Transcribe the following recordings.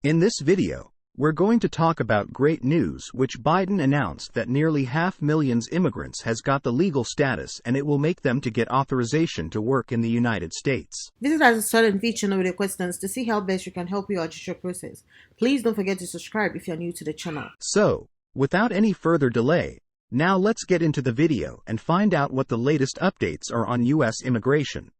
In this video, we're going to talk about great news which Biden announced that nearly 500,000 immigrants has got the legal status and it will make them to get authorization to work in the United States. Visit our Swat&Vee channel with your questions to see how best we can help you out with your process. Please don't forget to subscribe if you're new to the channel. So, without any further delay, now let's get into the video and find out what the latest updates are on U.S. immigration.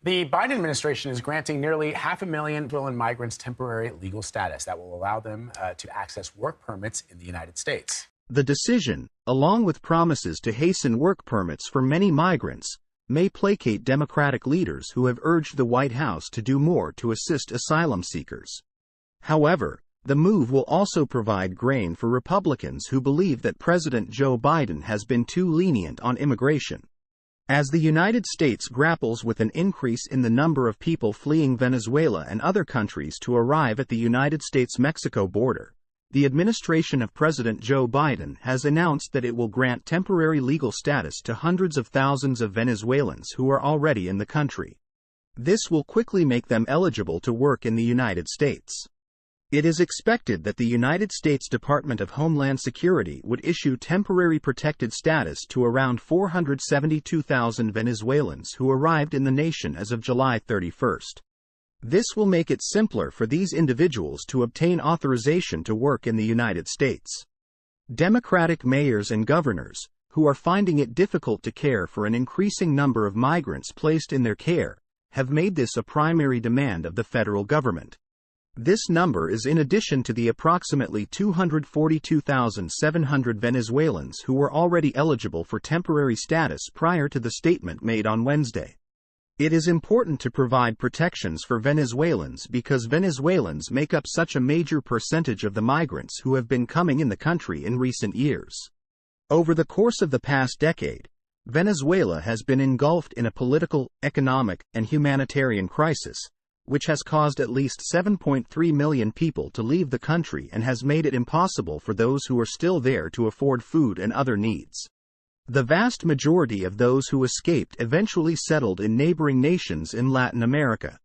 The Biden administration is granting nearly 500,000 Venezuelan migrants temporary legal status that will allow them to access work permits in the United States. The decision, along with promises to hasten work permits for many migrants, may placate Democratic leaders who have urged the White House to do more to assist asylum seekers. However, the move will also provide grain for Republicans who believe that President Joe Biden has been too lenient on immigration. As the United States grapples with an increase in the number of people fleeing Venezuela and other countries to arrive at the United States-Mexico border, the administration of President Joe Biden has announced that it will grant temporary legal status to hundreds of thousands of Venezuelans who are already in the country. This will quickly make them eligible to work in the United States. It is expected that the United States Department of Homeland Security would issue temporary protected status to around 472,000 Venezuelans who arrived in the nation as of July 31st. This will make it simpler for these individuals to obtain authorization to work in the United States. Democratic mayors and governors, who are finding it difficult to care for an increasing number of migrants placed in their care, have made this a primary demand of the federal government. This number is in addition to the approximately 242,700 Venezuelans who were already eligible for temporary status prior to the statement made on Wednesday. It is important to provide protections for Venezuelans because Venezuelans make up such a major percentage of the migrants who have been coming in the country in recent years. Over the course of the past decade, Venezuela has been engulfed in a political, economic, and humanitarian crisis, which has caused at least 7.3 million people to leave the country and has made it impossible for those who are still there to afford food and other needs. The vast majority of those who escaped eventually settled in neighboring nations in Latin America.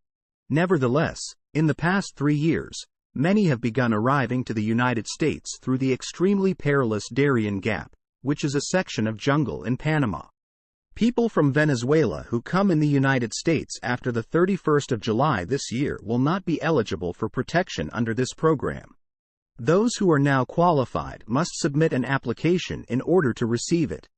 Nevertheless, in the past 3 years, many have begun arriving to the United States through the extremely perilous Darien Gap, which is a section of jungle in Panama. People from Venezuela who come in the United States after the 31st of July this year will not be eligible for protection under this program. Those who are now qualified must submit an application in order to receive it.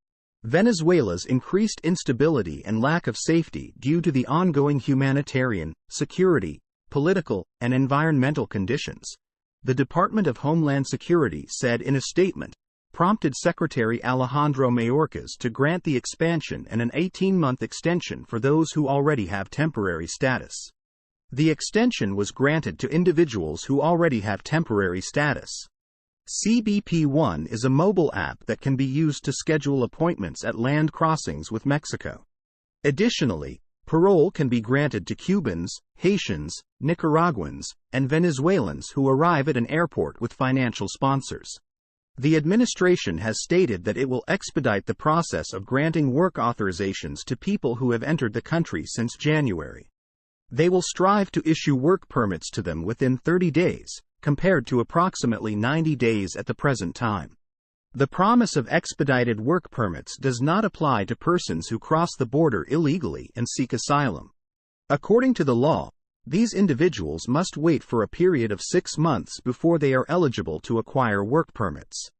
Venezuela's increased instability and lack of safety due to the ongoing humanitarian, security, political, and environmental conditions, the Department of Homeland Security said in a statement, prompted Secretary Alejandro Mayorkas to grant the expansion and an 18-month extension for those who already have temporary status. The extension was granted to individuals who already have temporary status. CBP One is a mobile app that can be used to schedule appointments at land crossings with Mexico. Additionally, parole can be granted to Cubans, Haitians, Nicaraguans, and Venezuelans who arrive at an airport with financial sponsors. The administration has stated that it will expedite the process of granting work authorizations to people who have entered the country since January. They will strive to issue work permits to them within 30 days, compared to approximately 90 days at the present time. The promise of expedited work permits does not apply to persons who cross the border illegally and seek asylum. According to the law, these individuals must wait for a period of 6 months before they are eligible to acquire work permits.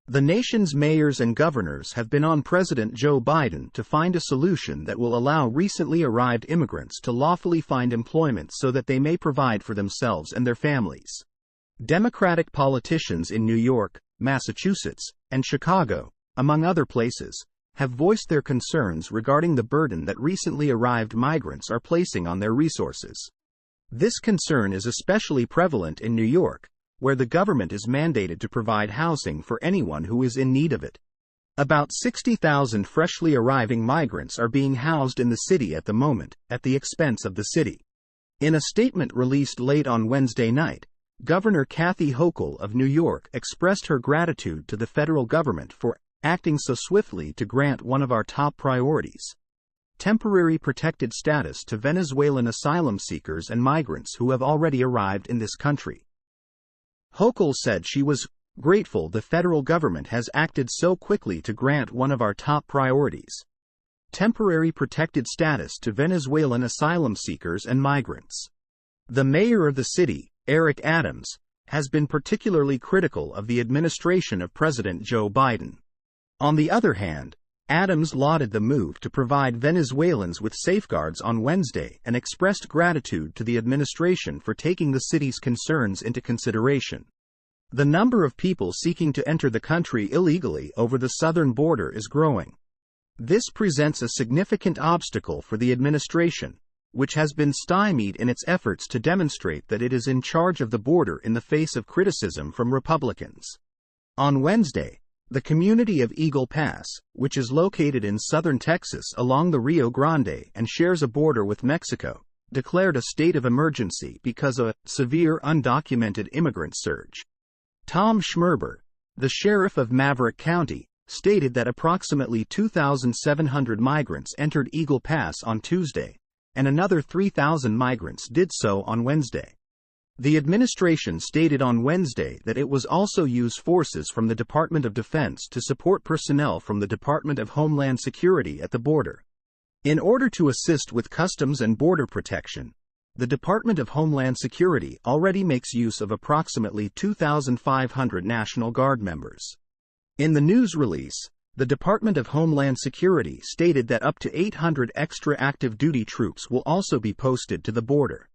The nation's mayors and governors have been on President Joe Biden to find a solution that will allow recently arrived immigrants to lawfully find employment so that they may provide for themselves and their families. Democratic politicians in New York, Massachusetts, and Chicago, among other places, have voiced their concerns regarding the burden that recently arrived migrants are placing on their resources. This concern is especially prevalent in New York, where the government is mandated to provide housing for anyone who is in need of it. About 60,000 freshly arriving migrants are being housed in the city at the moment, at the expense of the city. In a statement released late on Wednesday night, Governor Kathy Hochul of New York expressed her gratitude to the federal government for acting so swiftly to grant one of our top priorities: temporary protected status to Venezuelan asylum seekers and migrants who have already arrived in this country. Hochul said she was grateful the federal government has acted so quickly to grant one of our top priorities: temporary protected status to Venezuelan asylum seekers and migrants. The mayor of the city, Eric Adams, has been particularly critical of the administration of President Joe Biden. On the other hand, Adams lauded the move to provide Venezuelans with safeguards on Wednesday and expressed gratitude to the administration for taking the city's concerns into consideration. The number of people seeking to enter the country illegally over the southern border is growing. This presents a significant obstacle for the administration, which has been stymied in its efforts to demonstrate that it is in charge of the border in the face of criticism from Republicans. On Wednesday, the community of Eagle Pass, which is located in southern Texas along the Rio Grande and shares a border with Mexico, declared a state of emergency because of a severe undocumented immigrant surge. Tom Schmerber, the sheriff of Maverick County, stated that approximately 2,700 migrants entered Eagle Pass on Tuesday, and another 3,000 migrants did so on Wednesday. The administration stated on Wednesday that it was also used forces from the Department of Defense to support personnel from the Department of Homeland Security at the border. In order to assist with customs and border protection, the Department of Homeland Security already makes use of approximately 2,500 National Guard members. In the news release, the Department of Homeland Security stated that up to 800 extra active duty troops will also be posted to the border.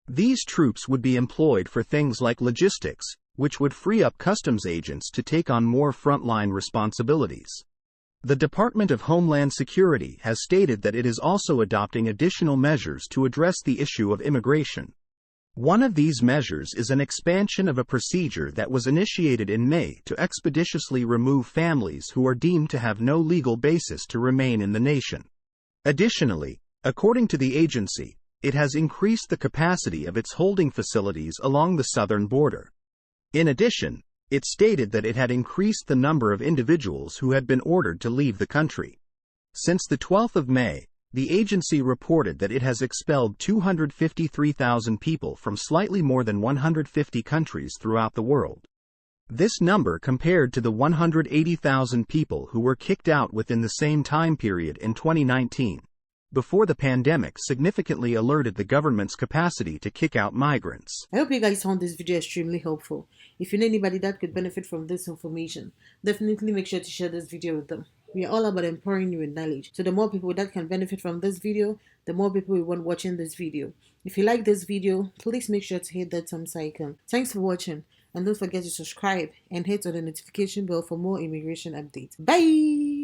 These troops would be employed for things like logistics, which would free up customs agents to take on more frontline responsibilities. The Department of Homeland Security has stated that it is also adopting additional measures to address the issue of immigration. One of these measures is an expansion of a procedure that was initiated in May to expeditiously remove families who are deemed to have no legal basis to remain in the nation. Additionally, according to the agency, it has increased the capacity of its holding facilities along the southern border. In addition, it stated that it had increased the number of individuals who had been ordered to leave the country. Since the 12th of May, the agency reported that it has expelled 253,000 people from slightly more than 150 countries throughout the world. This number compared to the 180,000 people who were kicked out within the same time period in 2019. Before the pandemic significantly alerted the government's capacity to kick out migrants. I hope you guys found this video extremely helpful. If you know anybody that could benefit from this information, definitely make sure to share this video with them. We are all about empowering you with knowledge. So the more people that can benefit from this video, the more people we want watching this video. If you like this video, please make sure to hit that thumbs icon. Thanks for watching, and don't forget to subscribe and hit on the notification bell for more immigration updates. Bye!